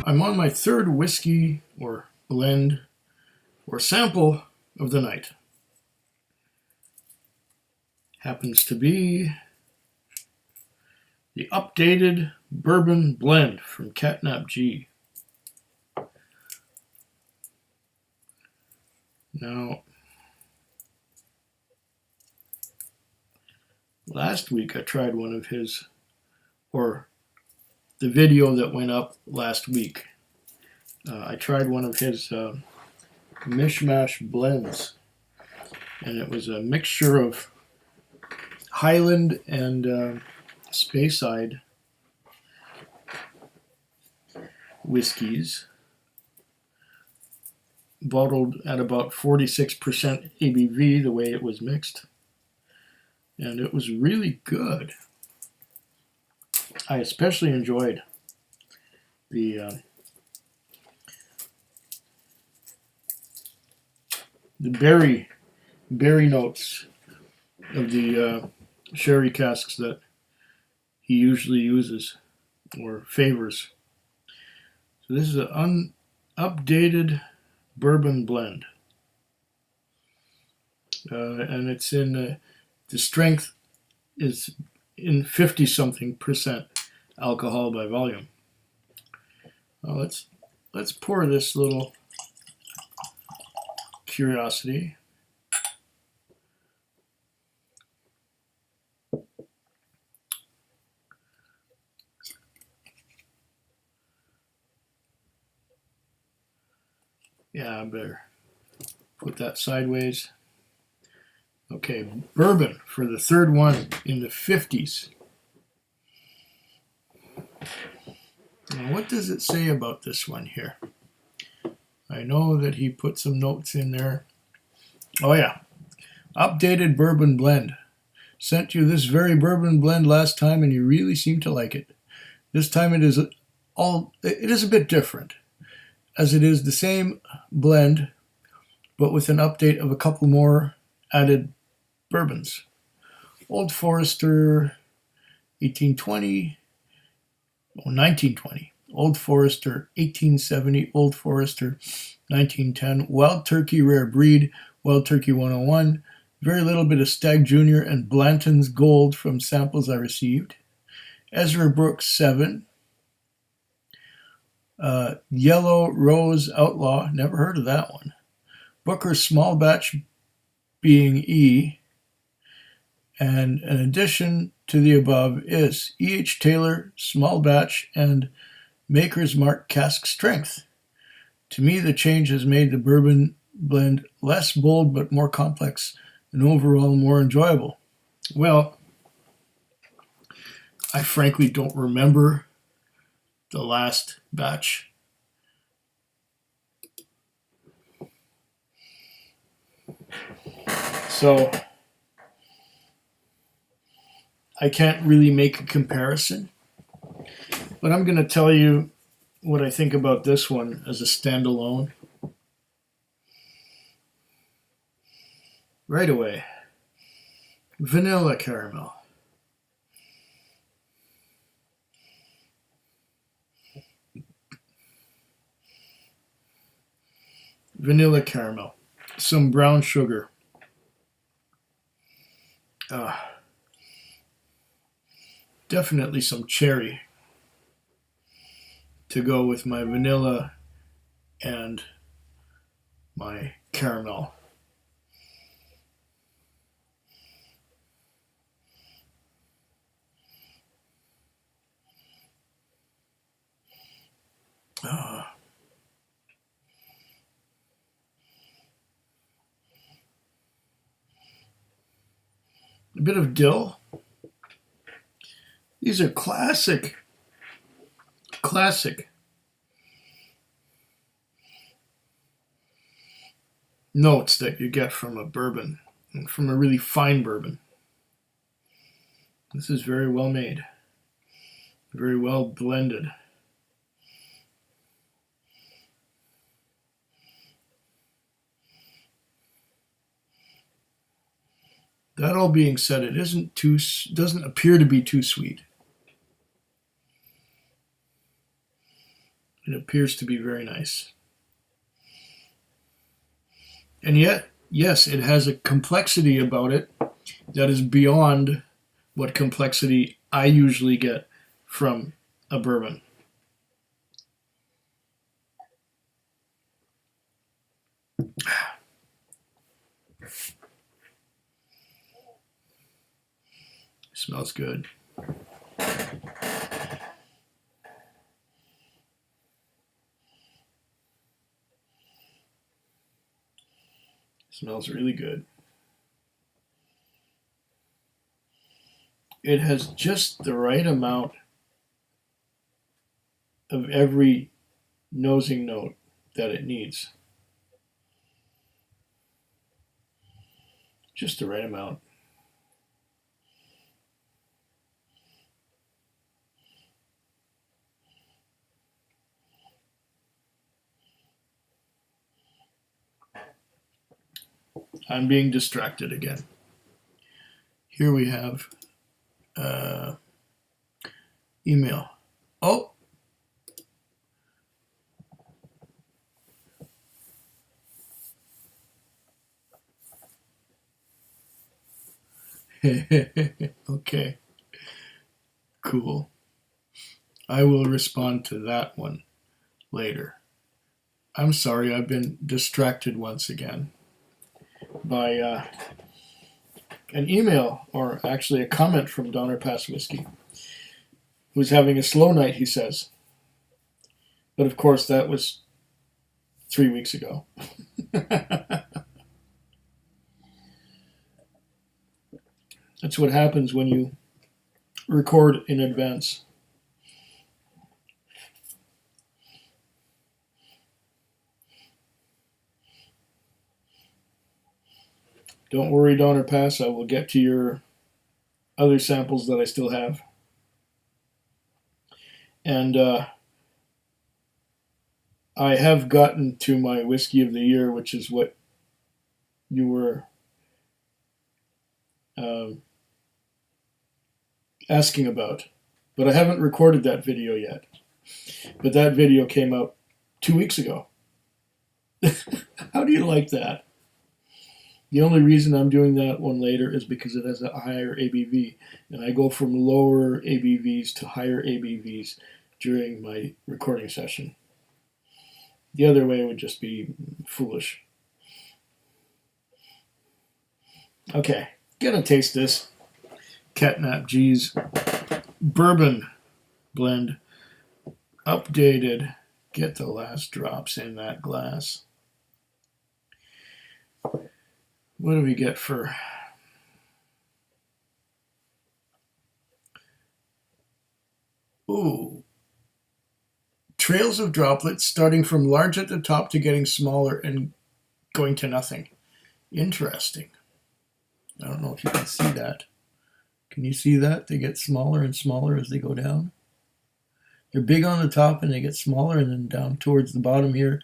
I'm on my third whiskey or blend or sample of the night. Happens to be the updated bourbon blend from Catnap G. Now, last week I tried one of his, or the video that went up last week. I tried one of his mishmash blends, and it was a mixture of Highland and Speyside whiskeys, bottled at about 46% ABV the way it was mixed, and it was really good. I especially enjoyed the berry notes of the sherry casks that he usually uses or favors. So this is an updated bourbon blend, and it's in the strength is in 50-something% alcohol by volume. Well, let's pour this little curiosity. Yeah, I better put that sideways. Okay, bourbon for the third one in the 50s. Now, what does it say about this one here? I know that he put some notes in there. Oh yeah, updated bourbon blend. Sent you this very bourbon blend last time and you really seem to like it. This time it is a bit different, as it is the same blend but with an update of a couple more added bourbons. Old Forester 1920, Old Forester 1870, Old Forester 1910, Wild Turkey Rare Breed, Wild Turkey 101, very little bit of Stag Junior and Blanton's Gold from samples I received. Ezra Brooks 7, Yellow Rose Outlaw, never heard of that one. Booker Small Batch being E, and an addition to the above is E.H. Taylor Small Batch and Maker's Mark Cask Strength. To me, the change has made the bourbon blend less bold but more complex and overall more enjoyable. Well, I frankly don't remember the last batch. So I can't really make a comparison, but I'm going to tell you what I think about this one as a standalone. Right away, vanilla caramel. Vanilla caramel, some brown sugar. Definitely some cherry to go with my vanilla and my caramel. A bit of dill. These are classic notes that you get from a bourbon, and from a really fine bourbon. This is very well made, very well blended. That all being said, it doesn't appear to be too sweet. It appears to be very nice. And yet, yes, it has a complexity about it that is beyond what complexity I usually get from a bourbon. Smells good. Smells really good. It has just the right amount of every nosing note that it needs. Just the right amount. I'm being distracted again. Here we have email. Oh, okay, cool. I will respond to that one later. I'm sorry, I've been distracted once again by an email, or actually a comment from Donner Pass Whiskey, who's having a slow night, he says. But of course, that was 3 weeks ago. That's what happens when you record in advance. Don't worry, Donner Pass, I will get to your other samples that I still have. And I have gotten to my whiskey of the year, which is what you were asking about. But I haven't recorded that video yet. But that video came out 2 weeks ago. How do you like that? The only reason I'm doing that one later is because it has a higher ABV. And I go from lower ABVs to higher ABVs during my recording session. The other way would just be foolish. Okay, gonna taste this Catnap G's bourbon blend. Updated. Get the last drops in that glass. What do we get for... Ooh. Trails of droplets starting from large at the top to getting smaller and going to nothing. Interesting. I don't know if you can see that. Can you see that? They get smaller and smaller as they go down. They're big on the top and they get smaller, and then down towards the bottom here,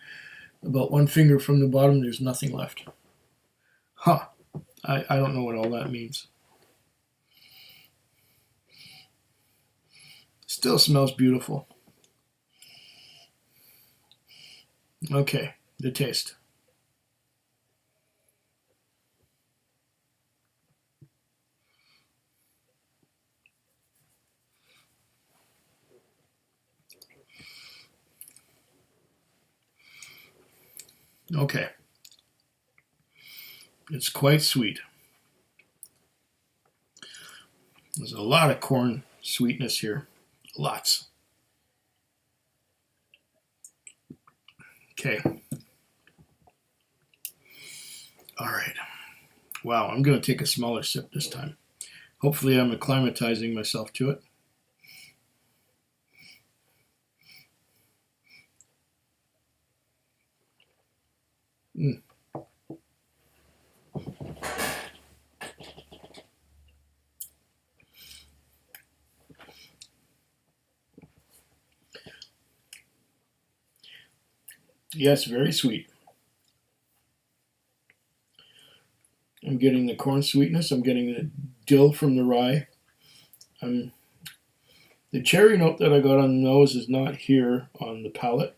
about 1 finger from the bottom, there's nothing left. Huh. I don't know what all that means. Still smells beautiful. Okay, the taste. Okay. It's quite sweet. There's a lot of corn sweetness here. Lots. Okay. All right. Wow, I'm going to take a smaller sip this time. Hopefully I'm acclimatizing myself to it. Mm. Yes, very sweet. I'm getting the corn sweetness. I'm getting the dill from the rye. And The cherry note that I got on the nose is not here on the palate,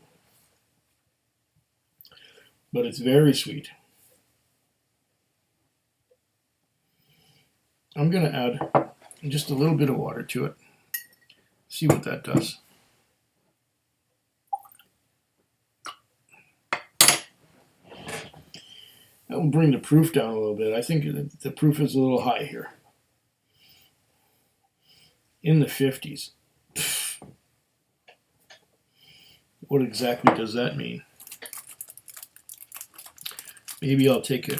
but it's very sweet. I'm going to add just a little bit of water to it. See what that does. That will bring the proof down a little bit. I think the proof is a little high here. In the 50s. What exactly does that mean? Maybe I'll take a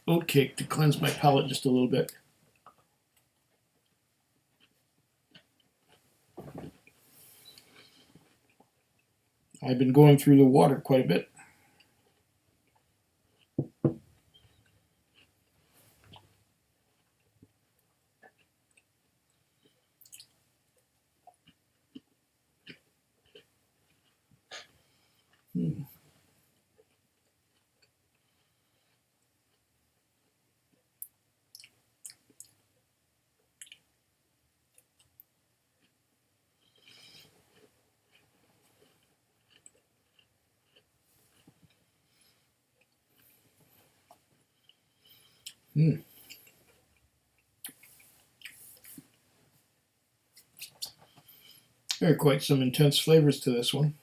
oat cake to cleanse my palate just a little bit. I've been going through the water quite a bit. There are quite some intense flavors to this one.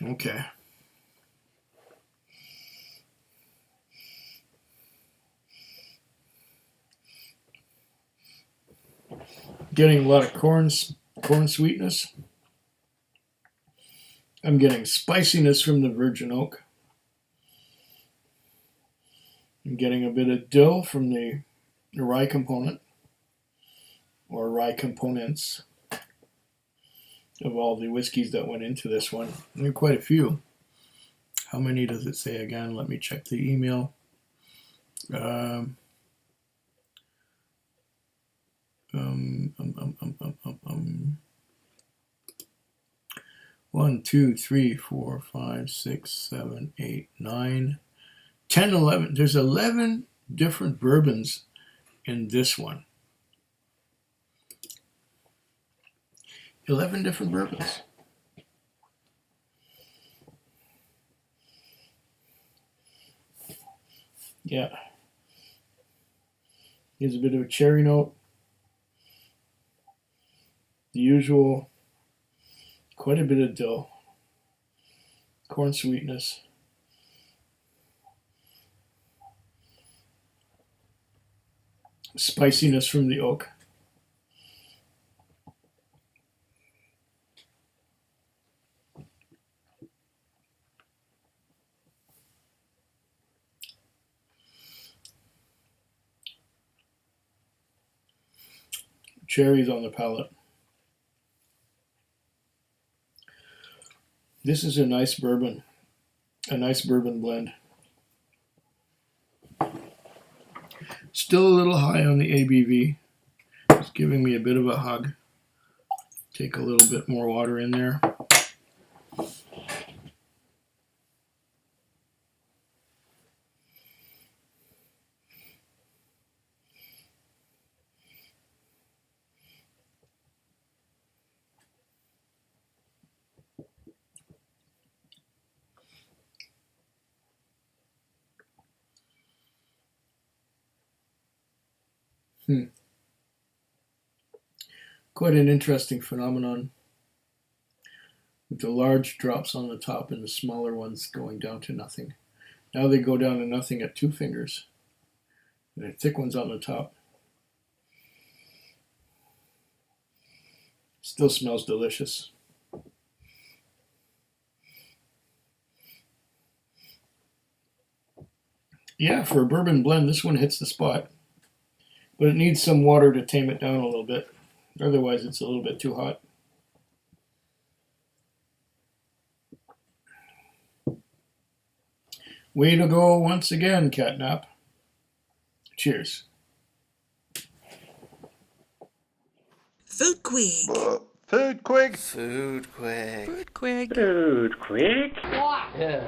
Okay. Getting a lot of corn sweetness. I'm getting spiciness from the virgin oak. I'm getting a bit of dill from the rye component, or rye components, of all the whiskeys that went into this one. There are quite a few. How many does it say again? Let me check the email. 1, 2, 3, 4, 5, 6, 7, 8, 9, 10, 11. There's 11 different bourbons in this one. 11 different bourbons. Yeah. Here's a bit of a cherry note. The usual, quite a bit of dill. Corn sweetness. Spiciness from the oak. Cherries on the palate. This is a nice bourbon blend. Still a little high on the ABV. It's giving me a bit of a hug. Take a little bit more water in there. Quite an interesting phenomenon, with the large drops on the top and the smaller ones going down to nothing. Now they go down to nothing at 2 fingers. The thick ones on the top. Still smells delicious. Yeah, for a bourbon blend, this one hits the spot. But it needs some water to tame it down a little bit. Otherwise, it's a little bit too hot. Way to go once again, Catnap. Cheers. Food Quig. Food quick. Food quick. Food Quig. Food quick. Yeah.